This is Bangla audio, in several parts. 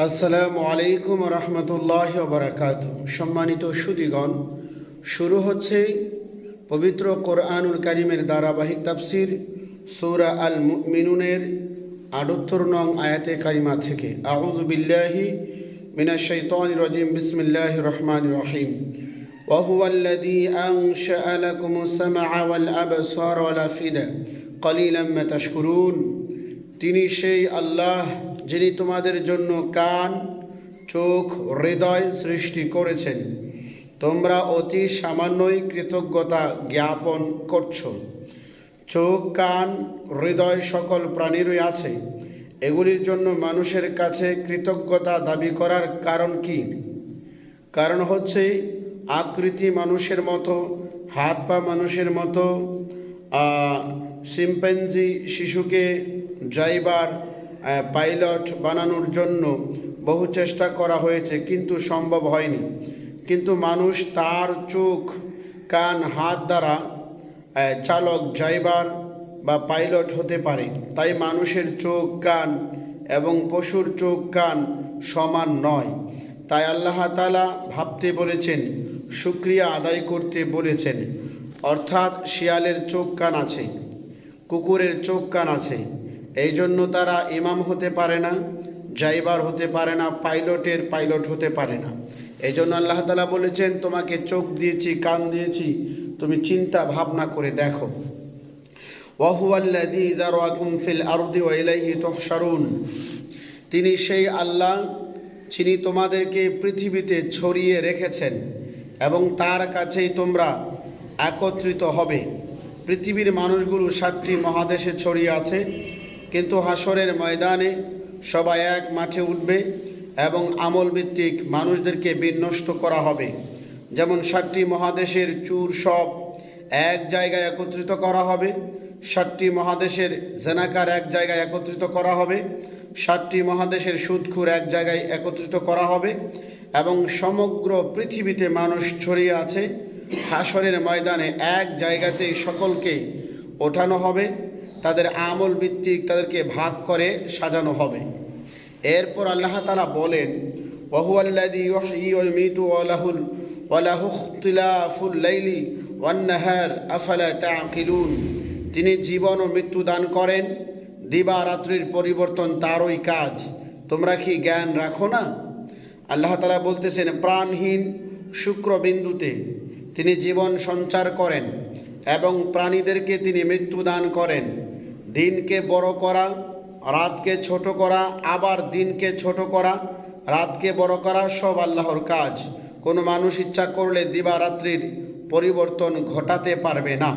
আসসালামু আলাইকুম রহমতুল্লাহ বারাকাতুহু। সম্মানিত সুধীগণ, শুরু হচ্ছে পবিত্র কোরআনুল কারীমের ধারাবাহিক তাফসির সূরা আল মুমিনুনের ৭৮ নং আয়াতে কারিমা থেকে। আউযু বিল্লাহি মিনাশ শাইতানির রাজিম। বিসমিল্লাহির রহমানির রহিম। ওয়া হুয়াল্লাযী আনশাআ লাকুমুস সামআ ওয়াল আবসারা ওয়াল আফইদা ক্বালিলাম মা তাশকুরুন। তিনি সেই আল্লাহ যিনি তোমাদের জন্য কান, চোখ, হৃদয় সৃষ্টি করেছেন, তোমরা অতি সামান্যই কৃতজ্ঞতা জ্ঞাপন করছো। চোখ, কান, হৃদয় সকল প্রাণীরই আছে। এগুলির জন্য মানুষের কাছে কৃতজ্ঞতা দাবি করার কারণ কি? কারণ হচ্ছে আকৃতি মানুষের মতো, হাত পা মানুষের মতো। শিম্পাঞ্জি শিশুকে ড্রাইভার, পাইলট বানানোর জন্য বহু চেষ্টা করা হয়েছে, কিন্তু সম্ভব হয়নি। কিন্তু মানুষ তার চোখ, কান, হাত দ্বারা চালক, ড্রাইভার বা পাইলট হতে পারে। তাই মানুষের চোখ, কান এবং পশুর চোখ, কান সমান নয়। তাই আল্লাহ তাআলা ভাবতে বলেছেন, শুকরিয়া আদায় করতে বলেছেন। অর্থাৎ শিয়ালের চোখ, কান আছে, কুকুরের চোখ, কান আছে, এই জন্য তারা ইমাম হতে পারে না, ড্রাইভার হতে পারে না, পাইলট হতে পারে না। এই জন্য আল্লাহ তাআলা বলেছেন, তোমাকে চোখ দিয়েছি, কান দিয়েছি, তুমি চিন্তা ভাবনা করে দেখো। ওয়া হুয়াল্লাযী যারাকুম ফিল আরদি ওয়া ইলাইহি তুহশারুন। তিনি সেই আল্লাহ যিনি তোমাদেরকে পৃথিবীতে ছড়িয়ে রেখেছেন এবং তার কাছেই তোমরা একত্রিত হবে। পৃথিবীর মানুষগুলো 7টি মহাদেশে ছড়িয়ে আছে, কিন্তু হাসরের ময়দানে সবাই এক মাঠে উঠবে এবং আমলভিত্তিক মানুষদেরকে বিনষ্ট করা হবে। যেমন 7টি মহাদেশের চুর সব এক জায়গায় একত্রিত করা হবে, 7টি মহাদেশের জেনাকার এক জায়গায় একত্রিত করা হবে, 7টি মহাদেশের সুদখোর এক জায়গায় একত্রিত করা হবে এবং সমগ্র পৃথিবীতে মানুষ ছড়িয়ে আছে। হাসরের ময়দানে এক জায়গাতেই সকলকে ওঠানো হবে, তাদের আমল ভিত্তিক তাদেরকে ভাগ করে সাজানো হবে। এরপর আল্লাহ তাআলা বলেন, ওয়া হুয়াল্লাযী ইউহয়ী ওয়া ইউমীতু ওয়া লাহু ইখতিলাফুল লাইলি ওয়ান নাহার আফালা তা'কিলুন। তিনি জীবন ও মৃত্যু দান করেন, দিবা রাত্রির পরিবর্তন তারই কাজ, তোমরা কি জ্ঞান রাখো না? আল্লাহ তাআলা বলতেছেন, প্রাণহীন শুক্রবিন্দুতে তিনি জীবন সঞ্চার করেন এবং প্রাণীদেরকে তিনি মৃত্যু দান করেন। দিনকে বড় করা, রাতকে ছোট করা, আবার দিনকে ছোট করা, রাতকে বড় করা সব আল্লাহর কাজ। কোনো মানুষ ইচ্ছা করলে দিবারাত্রির পরিবর্তন ঘটাতে পারবে না।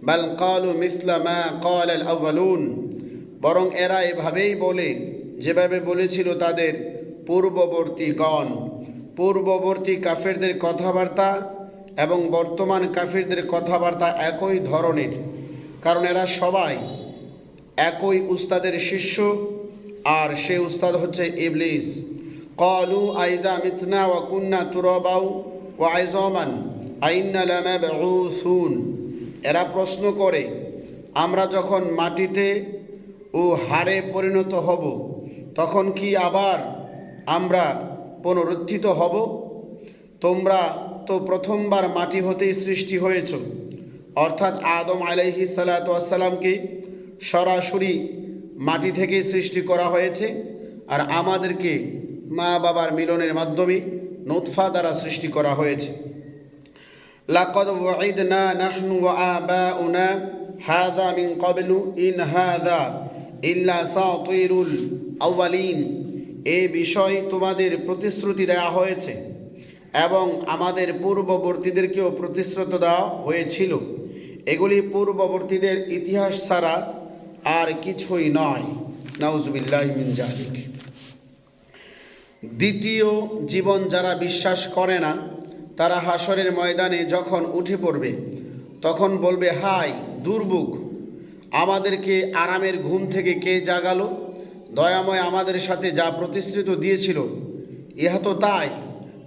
বাল ক্বালু মিসলা মা ক্বালাল আউয়ালুন। বরং এরা এভাবেই বলে যেভাবে বলেছিল তাদের পূর্ববর্তীগণ। পূর্ববর্তী কাফেরদের কথাবার্তা এবং বর্তমান কাফিরদের কথাবার্তা একই ধরনের, কারণ এরা সবাই একই উস্তাদের শিষ্য, আর সে উস্তাদ হচ্ছে ইবলিস। ক্বালু আইযা মিতনা ওয়া কুন্না তুরাবাও ওয়া আইযামান আইন্না লামাবউসুন। এরা প্রশ্ন করে, আমরা যখন মাটিতে ও হাড়ে পরিণত হব, তখন কি আবার আমরা পুনরুত্থিত হব? তোমরা তো প্রথমবার মাটি হতেই সৃষ্টি হয়েছ। অর্থাৎ আদম আলাইহিস সালাতু ওয়াস সালামকে সরাসরি মাটি থেকেই সৃষ্টি করা হয়েছে, আর আমাদেরকে মা বাবার মিলনের মাধ্যমে নুতফা দ্বারা সৃষ্টি করা হয়েছে। লাকাদ ওয়াইদনা নাহনু ওয়া আবাউনা হাযা মিন ক্বাবলু ইন হাযা ইল্লা সাতিরুল আউয়ালিন। এই বিষয় তোমাদের প্রতিশ্রুতি দেওয়া হয়েছে এবং আমাদের পূর্ববর্তীদেরকেও প্রতিশ্রুতি দেওয়া হয়েছিল। এগুলি পূর্ববর্তীদের ইতিহাস ছাড়া আর কিছুই নয়। নাউজুবিল্লাহি মিন যালিক। দ্বিতীয় জীবন যারা বিশ্বাস করে না, তারা হাসরের ময়দানে যখন উঠে পড়বে, তখন বলবে, হায় দুর্ভোগ, আমাদেরকে আরামের ঘুম থেকে কে জাগালো? দয়াময় আমাদের সাথে যা প্রতিশ্রুতি দিয়েছিল ইহা তো তাই,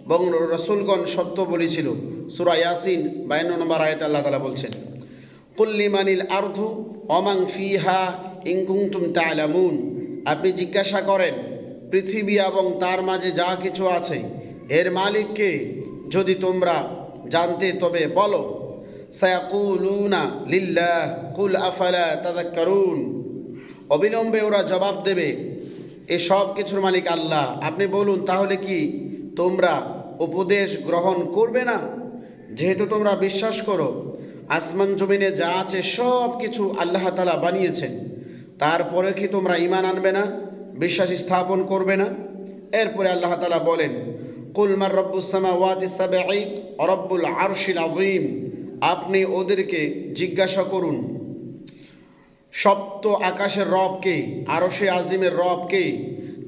এবং রসুলগণ সত্য বলেছিল। সূরা ইয়াসিন 52 নম্বর আয়াতে আল্লাহ তাআলা বলছেন, কুল লিমানিল আরদু ওয়া মান ফিহা ইন কুনতুম তা'লামুন। আপনি জিজ্ঞাসা করেন, পৃথিবী এবং তার মাঝে যা কিছু আছে এর মালিককে যদি তোমরা জানতে তবে বলো। সায়াকুলুনা লিল্লাহ কুল আফালা তাযাক্কারুন। অবিলম্বে ওরা জবাব দেবে এ সব কিছুর মালিক আল্লাহ, আপনি বলুন তাহলে কি তোমরা উপদেশ গ্রহণ করবে না? যেহেতু তোমরা বিশ্বাস করো আসমান জমিনে যা আছে সব কিছু আল্লাহ তাআলা বানিয়েছেন, তারপরে কি তোমরা ঈমান আনবে না, বিশ্বাস স্থাপন করবে না? এরপরে আল্লাহ তাআলা বলেন কুল মার রব্বুস সামাওয়াতি সাবঈ ওয়া রব্বুল আরশিল আযীম। আপনি ওদেরকে জিজ্ঞাসা করুন সপ্ত আকাশের রব কে, আরশে আজিমের রব কে?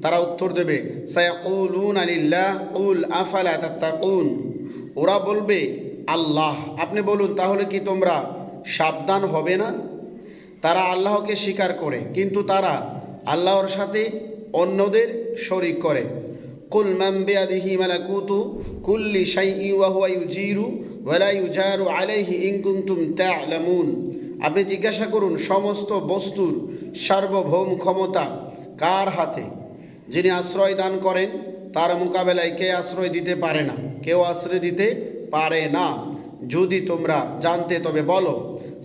তারা উত্তর দেবে সায়াকুলুনা লিল্লাহ কুল আফালা তাত্তাকুন। ওরা বলবে আল্লাহ, আপনি বলুন তাহলে কি তোমরা সাবধান হবে না? তারা আল্লাহকে স্বীকার করে কিন্তু তারা আল্লাহর সাথে অন্যদের শরীক করে। কুল মান বিয়াদিহি মালাকুতু কুল্লি শাইইন ওয়া হুয়া ইউজিরু ওয়া লা ইউজারু আলাইহি ইন কুনতুম তা'লামুন। আপনি জিজ্ঞাসা করুন সমস্ত বস্তুর সার্বভৌম ক্ষমতা কার হাতে? যিনি আশ্রয় দান করেন তার মোকাবেলায় কে আশ্রয় দিতে পারে না, কেউ আশ্রয় দিতে পারে না। যদি তোমরা জানতে তবে বলো।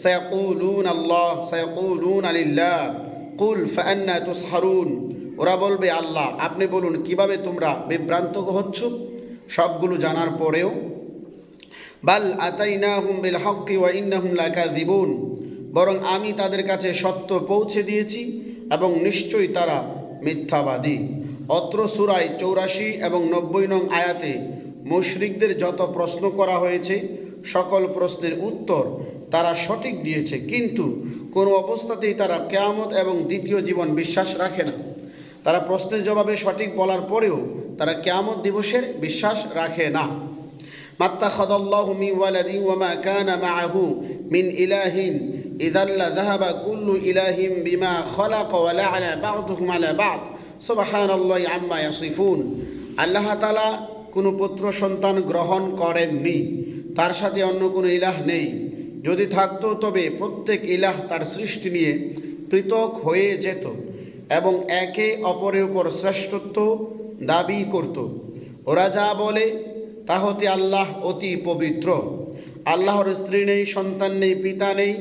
সায়াকুলুন আল্লাহ সায়াকুলুন লিল্লাহ কুল ফাআন্না তুসহারুন। ওরা বলবে আল্লাহ, আপনি বলুন কিভাবে তোমরা বিভ্রান্ত হচ্ছ? সবগুলো জানার পরেও বাল আতাইনাহুম বিল হাক্কি ওয়া ইন্নাহুম লাকাযিবুন। বরং আমি তাদের কাছে সত্য পৌঁছে দিয়েছি এবং নিশ্চয়ই তারা মিথ্যাবাদী। অত্র সূরায় 84 এবং 90 নং আয়াতে মুশরিকদের যত প্রশ্ন করা হয়েছে সকল প্রশ্নের উত্তর তারা সঠিক দিয়েছে, কিন্তু কোনো অবস্থাতেই তারা কিয়ামত এবং দ্বিতীয় জীবন বিশ্বাস রাখে না। তারা প্রশ্নের জবাবে সঠিক বলার পরেও তারা কিয়ামত দিবসের বিশ্বাস রাখে না। মাত্তাখাযাল্লাহু মিন ওয়ালাদি ওয়া মা কানা মাআহু মিন ইলাহিন ইযাল লাযাহাবা কুল্লু ইলাহিন বিমা খালাকা ওয়া লা'আনা বা'দুহুম আলা বা'দ সুবহানাল্লাহি আম্মা ইয়াসিফুন। আল্লাহ তাআলা কোনো পুত্র সন্তান গ্রহণ করেননি, তার সাথে অন্য কোনো ইলাহ নেই। যদি থাকতো তবে প্রত্যেক ইলাহ তার সৃষ্টি নিয়ে পৃথক হয়ে যেত এবং একে অপরের উপর শ্রেষ্ঠত্ব দাবি করত। ওরা যা বলে তা হতে আল্লাহ অতি পবিত্র। আল্লাহর স্ত্রী নেই, সন্তান নেই, পিতা নেই।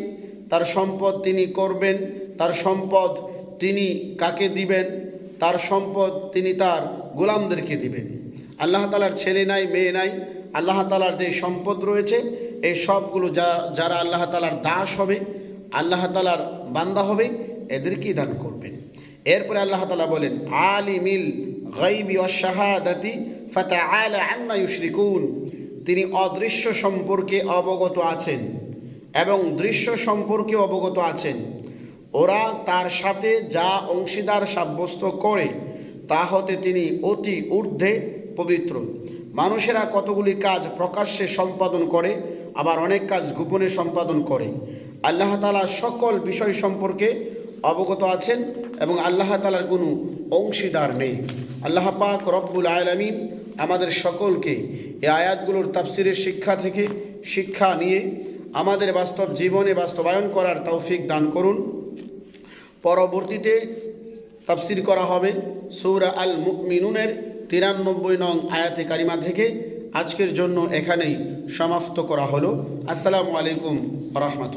তার সম্পদ তিনি করবেন, তার সম্পদ তিনি কাকে দিবেন, তার সম্পদ তিনি তার গোলামদেরকে দিবেন। আল্লাহ তাআলার ছেলে নাই, মেয়ে নাই। আল্লাহ তাআলার যে সম্পদ রয়েছে এই সবগুলো যারা আল্লাহ তাআলার দাস হবে, আল্লাহ তাআলার বান্দা হবে, এদেরকেই দান করবেন। এরপরে আল্লাহ তাআলা বলেন আলিমিল গায়বি ওয়াশ শাহাদাতি ফাতাআলা আম্মা ইউশরিকুন। তিনি অদৃশ্য সম্পর্কে অবগত আছেন এবং দৃশ্য সম্পর্কে অবগত আছেন। ওরা তার সাথে যা অংশীদার সাব্যস্ত করে তা হতে তিনি অতি ঊর্ধ্বে পবিত্র। মানুষেরা কতগুলি কাজ প্রকাশ্যে সম্পাদন করে, আবার অনেক কাজ গোপনে সম্পাদন করে। আল্লাহ তাআলা সকল বিষয় সম্পর্কে অবগত আছেন এবং আল্লাহ তাআলার কোনো অংশীদার নেই। আল্লাহ পাক রব্বুল আলামিন আমাদের সকলকে এই আয়াতগুলোর তাফসিরের শিক্ষা থেকে শিক্ষা নিয়ে আমাদের বাস্তব জীবনে বাস্তবায়ন করার তৌফিক দান করুন। পরবর্তীতে তাফসির করা হবে সূরা আল মুমিনুনের 93 নং আয়াতে কারিমা থেকে। আজকের জন্য এখানেই সমাপ্ত করা হলো। আসসালামু আলাইকুম ওয়া রাহমাতুল্লাহ।